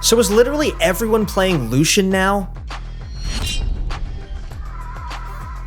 So is literally everyone playing Lucian now?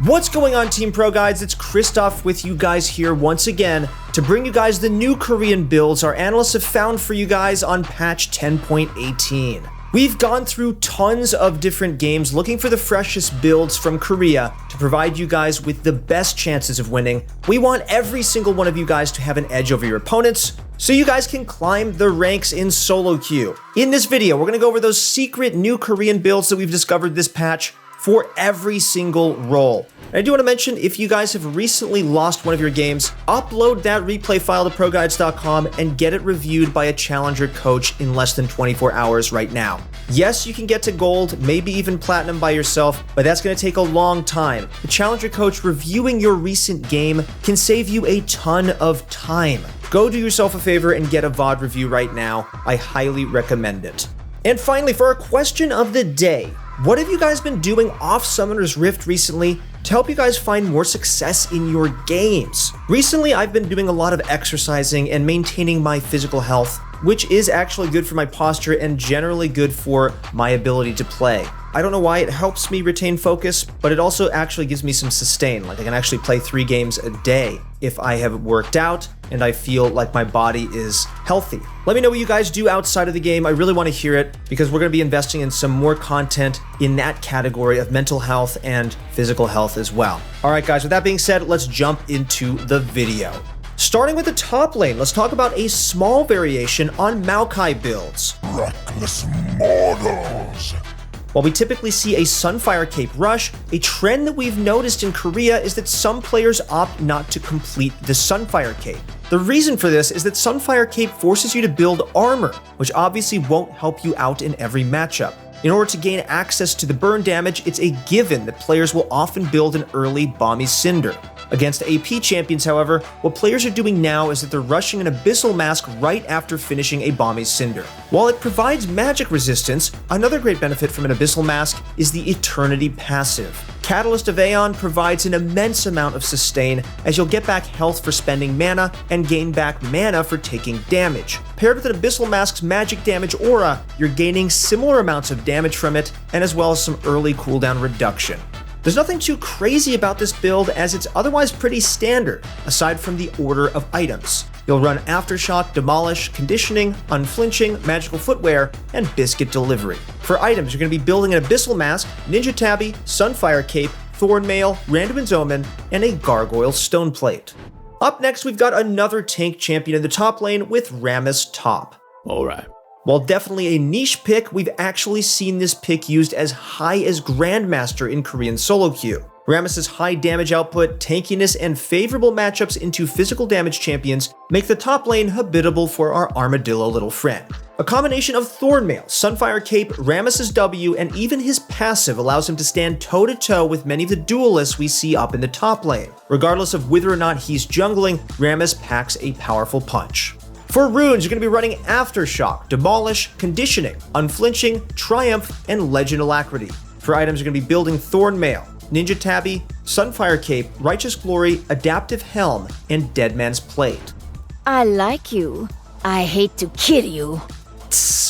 What's going on, Team ProGuides? It's Christoph with you guys here once again to bring you guys the new Korean builds our analysts have found for you guys on patch 10.18. We've gone through tons of different games looking for the freshest builds from Korea to provide you guys with the best chances of winning. We want every single one of you guys to have an edge over your opponents, so you guys can climb the ranks in solo queue. In this video, we're going to go over those secret new Korean builds that we've discovered this patch for every single role. And I do want to mention, if you guys have recently lost one of your games, upload that replay file to ProGuides.com and get it reviewed by a challenger coach in less than 24 hours right now. Yes, you can get to gold, maybe even platinum by yourself, but that's going to take a long time. The challenger coach reviewing your recent game can save you a ton of time. Go do yourself a favor and get a VOD review right now. I highly recommend it. And finally, for our question of the day, what have you guys been doing off Summoner's Rift recently to help you guys find more success in your games? Recently, I've been doing a lot of exercising and maintaining my physical health, which is actually good for my posture and generally good for my ability to play. I don't know why it helps me retain focus, but it also actually gives me some sustain. Like I can actually play 3 games a day if I have worked out and I feel like my body is healthy. Let me know what you guys do outside of the game. I really want to hear it because we're going to be investing in some more content in that category of mental health and physical health as well. All right, guys, with that being said, let's jump into the video. Starting with the top lane, let's talk about a small variation on Maokai builds. Reckless mortals. While we typically see a Sunfire Cape rush, a trend that we've noticed in Korea is that some players opt not to complete the Sunfire Cape. The reason for this is that Sunfire Cape forces you to build armor, which obviously won't help you out in every matchup. In order to gain access to the burn damage, it's a given that players will often build an early Bomby Cinder. Against AP champions, however, what players are doing now is that they're rushing an Abyssal Mask right after finishing a Bomby Cinder. While it provides magic resistance, another great benefit from an Abyssal Mask is the Eternity passive. Catalyst of Aeon provides an immense amount of sustain, as you'll get back health for spending mana and gain back mana for taking damage. Paired with an Abyssal Mask's magic damage aura, you're gaining similar amounts of damage from it, and as well as some early cooldown reduction. There's nothing too crazy about this build, as it's otherwise pretty standard, aside from the order of items. You'll run Aftershock, Demolish, Conditioning, Unflinching, Magical Footwear, and Biscuit Delivery. For items, you're going to be building an Abyssal Mask, Ninja Tabby, Sunfire Cape, Thornmail, Random's Omen, and a Gargoyle Stoneplate. Up next, we've got another tank champion in the top lane with Rammus Top. Alright. While definitely a niche pick, we've actually seen this pick used as high as Grandmaster in Korean solo queue. Rammus's high damage output, tankiness, and favorable matchups into physical damage champions make the top lane habitable for our armadillo little friend. A combination of Thornmail, Sunfire Cape, Rammus's W, and even his passive allows him to stand toe-to-toe with many of the duelists we see up in the top lane. Regardless of whether or not he's jungling, Rammus packs a powerful punch. For runes, you're going to be running Aftershock, Demolish, Conditioning, Unflinching, Triumph, and Legend Alacrity. For items, you're going to be building Thornmail, Ninja Tabby, Sunfire Cape, Righteous Glory, Adaptive Helm, and Deadman's Plate. I like you. I hate to kill you.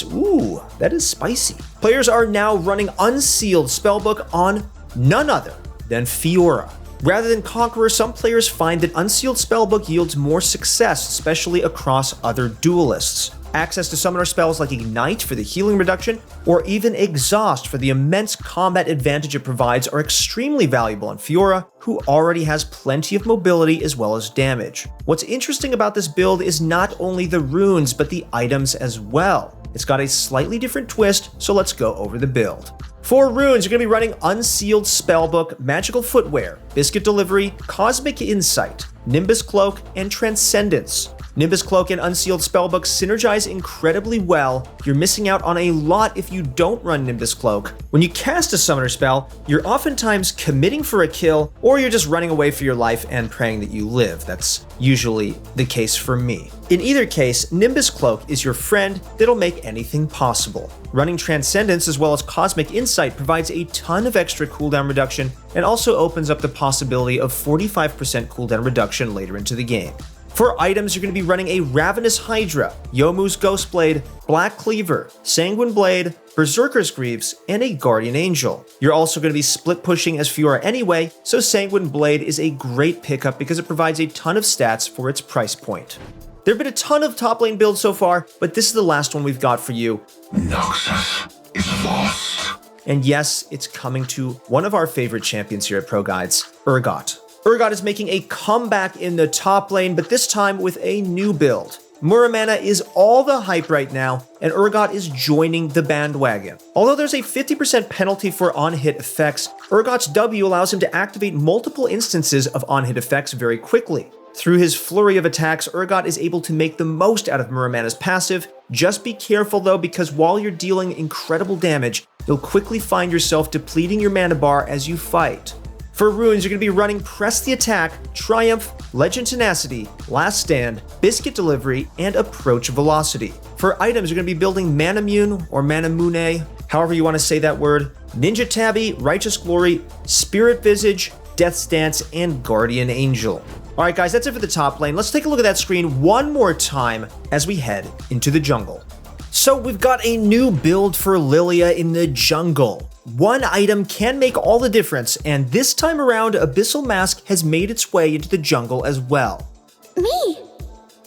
Ooh, that is spicy. Players are now running Unsealed Spellbook on none other than Fiora. Rather than Conqueror, some players find that Unsealed Spellbook yields more success, especially across other duelists. Access to summoner spells like Ignite for the healing reduction, or even Exhaust for the immense combat advantage it provides are extremely valuable on Fiora, who already has plenty of mobility as well as damage. What's interesting about this build is not only the runes, but the items as well. It's got a slightly different twist, so let's go over the build. For runes, you're going to be running Unsealed Spellbook, Magical Footwear, Biscuit Delivery, Cosmic Insight, Nimbus Cloak, and Transcendence. Nimbus Cloak and Unsealed Spellbook synergize incredibly well. You're missing out on a lot if you don't run Nimbus Cloak. When you cast a summoner spell, you're oftentimes committing for a kill, or you're just running away for your life and praying that you live. That's usually the case for me. In either case, Nimbus Cloak is your friend that'll make anything possible. Running Transcendence as well as Cosmic Insight provides a ton of extra cooldown reduction and also opens up the possibility of 45% cooldown reduction later into the game. For items, you're going to be running a Ravenous Hydra, Youmuu's Ghostblade, Black Cleaver, Sanguine Blade, Berserker's Greaves, and a Guardian Angel. You're also going to be split pushing as Fiora anyway, so Sanguine Blade is a great pickup because it provides a ton of stats for its price point. There have been a ton of top lane builds so far, but this is the last one we've got for you. Noxus is lost. And yes, it's coming to one of our favorite champions here at ProGuides, Urgot. Urgot is making a comeback in the top lane, but this time with a new build. Muramana is all the hype right now, and Urgot is joining the bandwagon. Although there's a 50% penalty for on-hit effects, Urgot's W allows him to activate multiple instances of on-hit effects very quickly. Through his flurry of attacks, Urgot is able to make the most out of Muramana's passive. Just be careful though, because while you're dealing incredible damage, you'll quickly find yourself depleting your mana bar as you fight. For runes, you're going to be running Press the Attack, Triumph, Legend Tenacity, Last Stand, Biscuit Delivery, and Approach Velocity. For items, you're going to be building Manamune or Manamune, however you want to say that word, Ninja Tabby, Righteous Glory, Spirit Visage, Death's Dance, and Guardian Angel. Alright guys, that's it for the top lane. Let's take a look at that screen one more time as we head into the jungle. So we've got a new build for LILLIA in the jungle. One item can make all the difference, and this time around, Abyssal Mask has made its way into the jungle as well. Me!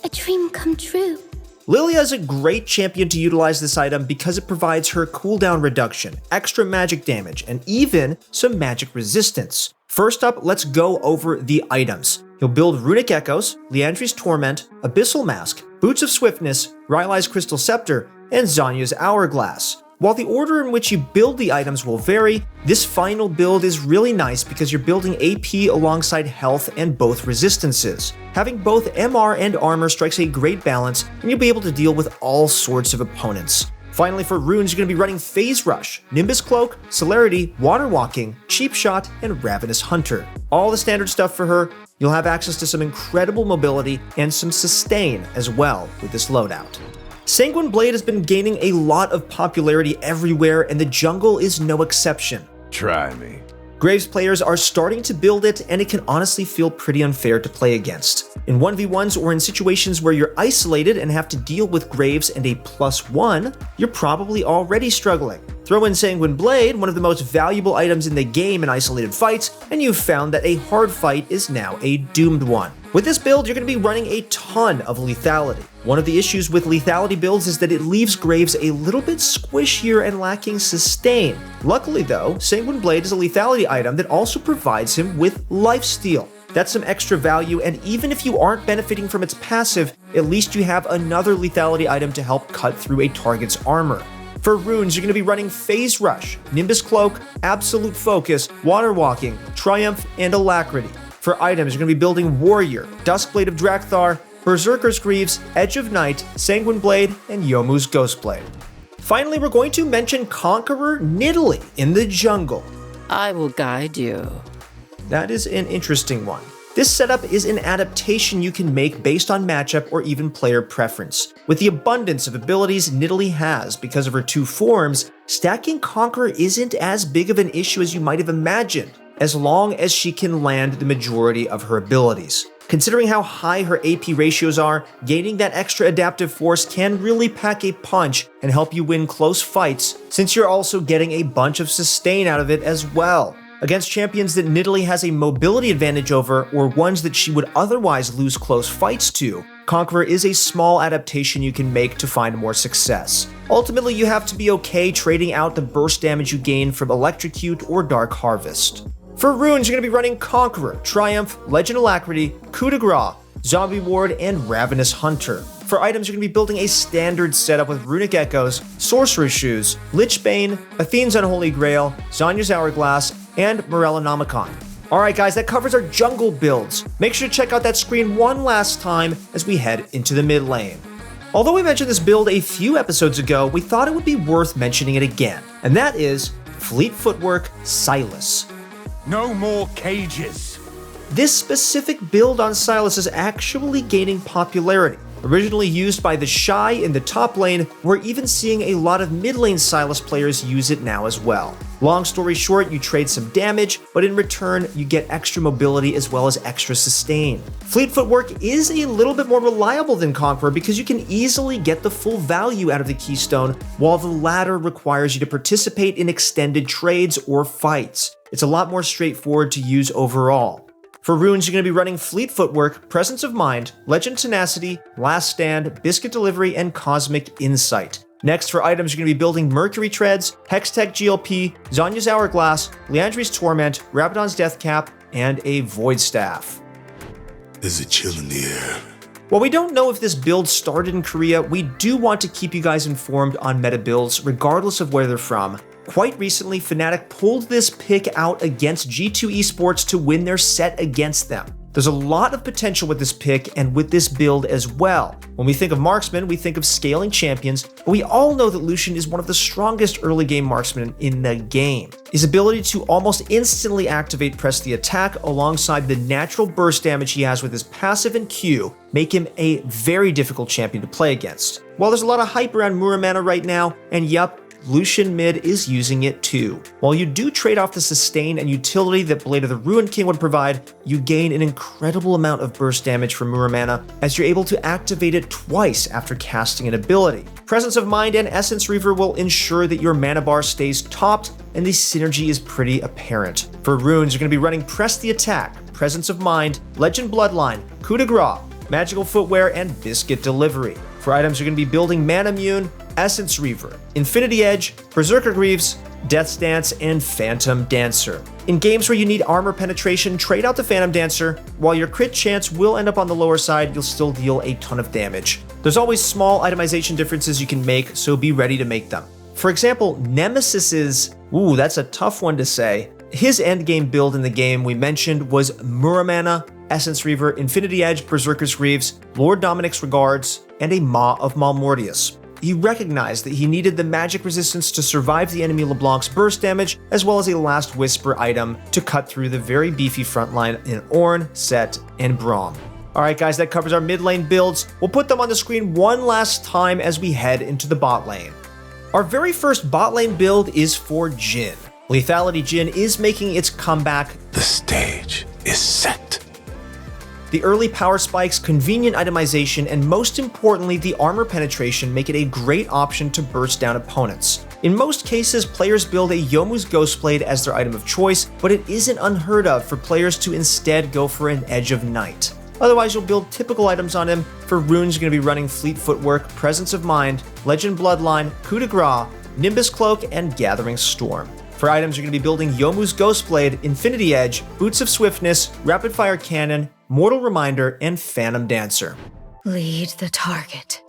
A dream come true. LILLIA is a great champion to utilize this item because it provides her cooldown reduction, extra magic damage, and even some magic resistance. First up, let's go over the items. You'll build Runic Echoes, Liandry's Torment, Abyssal Mask, Boots of Swiftness, Rylai's Crystal Scepter, and Zanya's Hourglass. While the order in which you build the items will vary, this final build is really nice because you're building AP alongside health and both resistances. Having both MR and armor strikes a great balance, and you'll be able to deal with all sorts of opponents. Finally, for runes, you're going to be running Phase Rush, Nimbus Cloak, Celerity, Water Walking, Cheap Shot, and Ravenous Hunter. All the standard stuff for her. You'll have access to some incredible mobility and some sustain as well with this loadout. Sanguine Blade has been gaining a lot of popularity everywhere, and the jungle is no exception. Try me. Graves players are starting to build it, and it can honestly feel pretty unfair to play against. In 1v1s or in situations where you're isolated and have to deal with Graves and a +1, you're probably already struggling. Throw in Sanguine Blade, one of the most valuable items in the game in isolated fights, and you've found that a hard fight is now a doomed one. With this build, you're going to be running a ton of lethality. One of the issues with lethality builds is that it leaves Graves a little bit squishier and lacking sustain. Luckily though, Sanguine Blade is a lethality item that also provides him with lifesteal. That's some extra value, and even if you aren't benefiting from its passive, at least you have another lethality item to help cut through a target's armor. For runes, you're going to be running Phase Rush, Nimbus Cloak, Absolute Focus, Water Walking, Triumph, and Alacrity. For items, you're going to be building Warrior, Duskblade of Drakthar, Berserker's Greaves, Edge of Night, Sanguine Blade, and Youmuu's Ghostblade. Finally, we're going to mention Conqueror NIDALEE in the jungle. I will guide you. That is an interesting one. This setup is an adaptation you can make based on matchup or even player preference. With the abundance of abilities NIDALEE has because of her two forms, stacking Conqueror isn't as big of an issue as you might have imagined, as long as she can land the majority of her abilities. Considering how high her AP ratios are, gaining that extra adaptive force can really pack a punch and help you win close fights, since you're also getting a bunch of sustain out of it as well. Against champions that NIDALEE has a mobility advantage over, or ones that she would otherwise lose close fights to, Conqueror is a small adaptation you can make to find more success. Ultimately, you have to be okay trading out the burst damage you gain from Electrocute or Dark Harvest. For runes, you're going to be running Conqueror, Triumph, Legend Alacrity, Coup de Grace, Zombie Ward, and Ravenous Hunter. For items, you're going to be building a standard setup with Runic Echoes, Sorcerer's Shoes, Lichbane, Athene's Unholy Grail, Zanya's Hourglass, and Morellonomicon. Alright guys, that covers our jungle builds. Make sure to check out that screen one last time as we head into the mid lane. Although we mentioned this build a few episodes ago, we thought it would be worth mentioning it again, and that is Fleet Footwork SYLAS. No more cages. This specific build on SYLAS is actually gaining popularity. Originally used by the Shy in the top lane, we're even seeing a lot of mid lane Sylas players use it now as well. Long story short, you trade some damage, but in return, you get extra mobility as well as extra sustain. Fleet Footwork is a little bit more reliable than Conqueror because you can easily get the full value out of the Keystone, while the latter requires you to participate in extended trades or fights. It's a lot more straightforward to use overall. For runes, you're going to be running Fleet Footwork, Presence of Mind, Legend Tenacity, Last Stand, Biscuit Delivery, and Cosmic Insight. Next, for items, you're going to be building Mercury Treads, Hextech GLP, Zonya's Hourglass, Leandri's Torment, Rabadon's Death Cap, and a Void Staff. There's a chill in the air. While we don't know if this build started in Korea, we do want to keep you guys informed on meta builds, regardless of where they're from. Quite recently, Fnatic pulled this pick out against G2 Esports to win their set against them. There's a lot of potential with this pick and with this build as well. When we think of marksman, we think of scaling champions, but we all know that Lucian is one of the strongest early game marksmen in the game. His ability to almost instantly activate Press the Attack alongside the natural burst damage he has with his passive and Q make him a very difficult champion to play against. While there's a lot of hype around Muramana right now, and yup, Lucian mid is using it too. While you do trade off the sustain and utility that Blade of the Ruined King would provide, you gain an incredible amount of burst damage from Muramana as you're able to activate it twice after casting an ability. Presence of Mind and Essence Reaver will ensure that your mana bar stays topped, and the synergy is pretty apparent. For runes, you're going to be running Press the Attack, Presence of Mind, Legend Bloodline, Coup de Grace, Magical Footwear, and Biscuit Delivery. For items, you're going to be building Mana Immune, Essence Reaver, Infinity Edge, Berserker Greaves, Death's Dance, and Phantom Dancer. In games where you need armor penetration, trade out the Phantom Dancer. While your crit chance will end up on the lower side, you'll still deal a ton of damage. There's always small itemization differences you can make, so be ready to make them. For example, Nemesis's, that's a tough one to say. His endgame build in the game we mentioned was Muramana, Essence Reaver, Infinity Edge, Berserker's Greaves, Lord Dominic's Regards, and a Maw of Malmortius. He recognized that he needed the magic resistance to survive the enemy LeBlanc's burst damage, as well as a Last Whisper item to cut through the very beefy frontline in Ornn, Set, and Braum. Alright guys, that covers our mid lane builds. We'll put them on the screen one last time as we head into the bot lane. Our very first bot lane build is for JHIN. Lethality JHIN is making its comeback. The stage is set. The early power spikes, convenient itemization, and most importantly, the armor penetration make it a great option to burst down opponents. In most cases, players build a Youmuu's Ghostblade as their item of choice, but it isn't unheard of for players to instead go for an Edge of Night. Otherwise, you'll build typical items on him. For runes, you're going to be running Fleet Footwork, Presence of Mind, Legend Bloodline, Coup de Grace, Nimbus Cloak, and Gathering Storm. For items, you're going to be building Youmuu's Ghostblade, Infinity Edge, Boots of Swiftness, Rapid Fire Cannon, Mortal Reminder, and Phantom Dancer. Lead the target.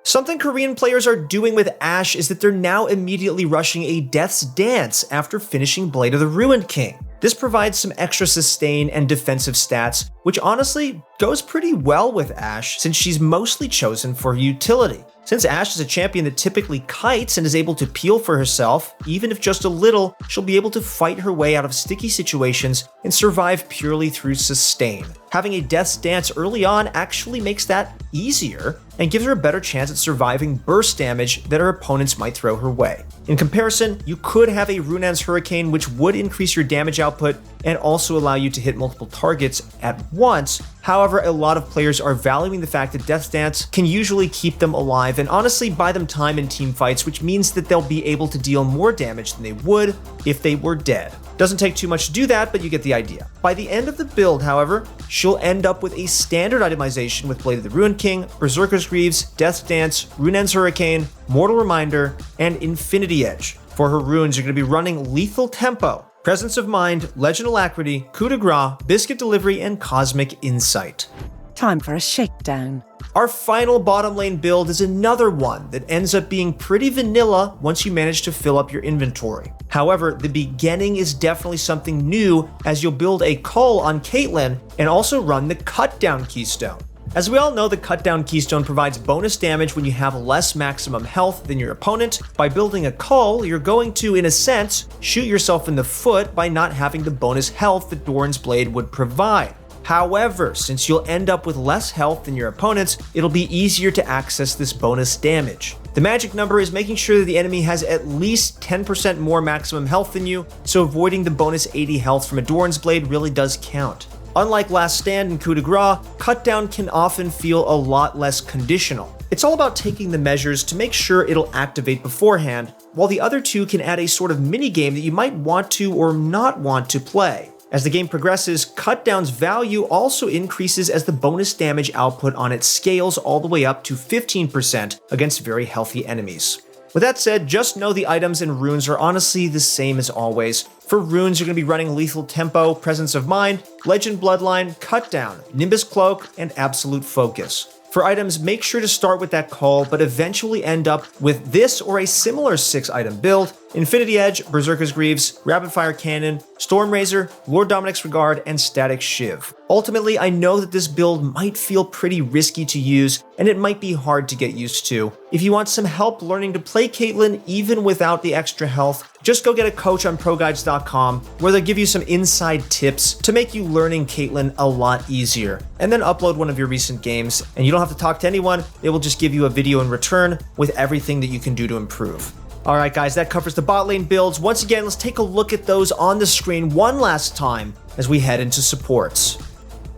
Something Korean players are doing with Ashe is that they're now immediately rushing a Death's Dance after finishing Blade of the Ruined King. This provides some extra sustain and defensive stats, which honestly goes pretty well with Ashe since she's mostly chosen for utility. Since Ashe is a champion that typically kites and is able to peel for herself, even if just a little, she'll be able to fight her way out of sticky situations and survive purely through sustain. Having a Death's Dance early on actually makes that easier and gives her a better chance at surviving burst damage that her opponents might throw her way. In comparison, you could have a Runan's Hurricane, which would increase your damage output and also allow you to hit multiple targets at once. However, a lot of players are valuing the fact that Death's Dance can usually keep them alive and honestly buy them time in team fights, which means that they'll be able to deal more damage than they would if they were dead. Doesn't take too much to do that, but you get the idea. By the end of the build, however, she'll end up with a standard itemization with Blade of the Ruined King, Berserker's Greaves, Death's Dance, Runan's Hurricane, Mortal Reminder, and Infinity Edge. For her runes, you're going to be running Lethal Tempo, Presence of Mind, Legend Alacrity, Coup de Grace, Biscuit Delivery, and Cosmic Insight. Time for a shakedown. Our final bottom lane build is another one that ends up being pretty vanilla once you manage to fill up your inventory. However, the beginning is definitely something new as you'll build a Cull on CAITLYN and also run the Cut Down Keystone. As we all know, the Cut Down Keystone provides bonus damage when you have less maximum health than your opponent. By building a Cull, you're going to, in a sense, shoot yourself in the foot by not having the bonus health that Doran's Blade would provide. However, since you'll end up with less health than your opponents, it'll be easier to access this bonus damage. The magic number is making sure that the enemy has at least 10% more maximum health than you, so avoiding the bonus 80 health from a Doran's Blade really does count. Unlike Last Stand and Coup de Grace, Cutdown can often feel a lot less conditional. It's all about taking the measures to make sure it'll activate beforehand, while the other two can add a sort of mini-game that you might want to or not want to play. As the game progresses, Cutdown's value also increases as the bonus damage output on it scales all the way up to 15% against very healthy enemies. With that said, just know the items and runes are honestly the same as always. For runes, you're going to be running Lethal Tempo, Presence of Mind, Legend Bloodline, Cutdown, Nimbus Cloak, and Absolute Focus. For items, make sure to start with that call, but eventually end up with this or a similar 6-item build: Infinity Edge, Berserker's Greaves, Rapid Fire Cannon, Storm Razor, Lord Dominic's Regard, and Static Shiv. Ultimately, I know that this build might feel pretty risky to use, and it might be hard to get used to. If you want some help learning to play Caitlyn even without the extra health, just go get a coach on ProGuides.com, where they'll give you some inside tips to make you learning Caitlyn a lot easier. And then upload one of your recent games, and you don't have to talk to anyone, they will just give you a video in return with everything that you can do to improve. Alright guys, that covers the bot lane builds. Once again, let's take a look at those on the screen one last time as we head into supports.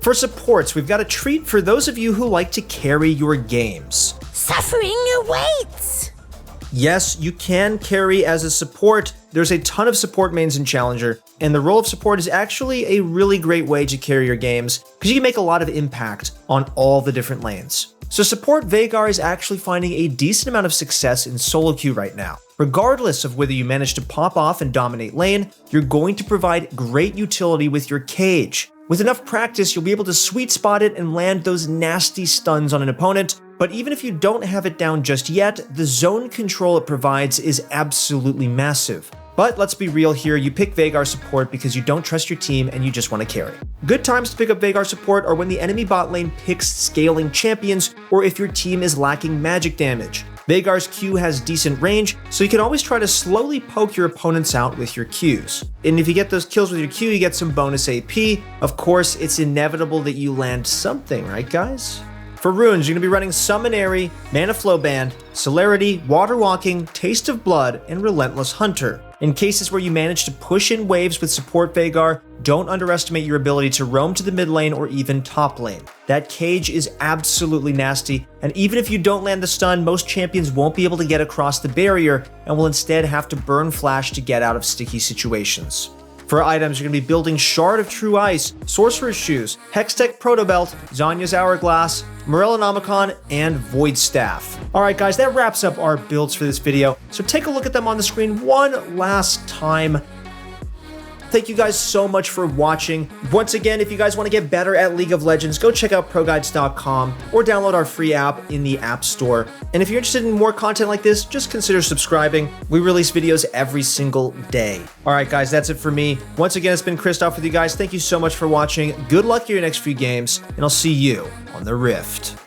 For supports, we've got a treat for those of you who like to carry your games. Suffering awaits! Yes, you can carry as a support. There's a ton of support mains in Challenger, and the role of support is actually a really great way to carry your games, because you can make a lot of impact on all the different lanes. So support Veigar is actually finding a decent amount of success in solo queue right now. Regardless of whether you manage to pop off and dominate lane, you're going to provide great utility with your cage. With enough practice, you'll be able to sweet spot it and land those nasty stuns on an opponent, but even if you don't have it down just yet, the zone control it provides is absolutely massive. But let's be real here, you pick Veigar support because you don't trust your team and you just want to carry. Good times to pick up Veigar support are when the enemy bot lane picks scaling champions, or if your team is lacking magic damage. Veigar's Q has decent range, so you can always try to slowly poke your opponents out with your Qs. And if you get those kills with your Q, you get some bonus AP. Of course, it's inevitable that you land something, right guys? For runes, you're going to be running Summonary, Mana Flow Band, Celerity, Water Walking, Taste of Blood, and Relentless Hunter. In cases where you manage to push in waves with support Veigar, don't underestimate your ability to roam to the mid lane or even top lane. That cage is absolutely nasty, and even if you don't land the stun, most champions won't be able to get across the barrier and will instead have to burn flash to get out of sticky situations. For items, you're going to be building Shard of True Ice, Sorcerer's Shoes, Hextech Protobelt, Zanya's Hourglass, Morellonomicon, and Void Staff. Alright guys, that wraps up our builds for this video, so take a look at them on the screen one last time. Thank you guys so much for watching. Once again, if you guys want to get better at League of Legends, go check out ProGuides.com or download our free app in the App Store. And if you're interested in more content like this, just consider subscribing. We release videos every single day. Alright guys, that's it for me. Once again, it's been Christoph with you guys. Thank you so much for watching. Good luck in your next few games, and I'll see you on the Rift.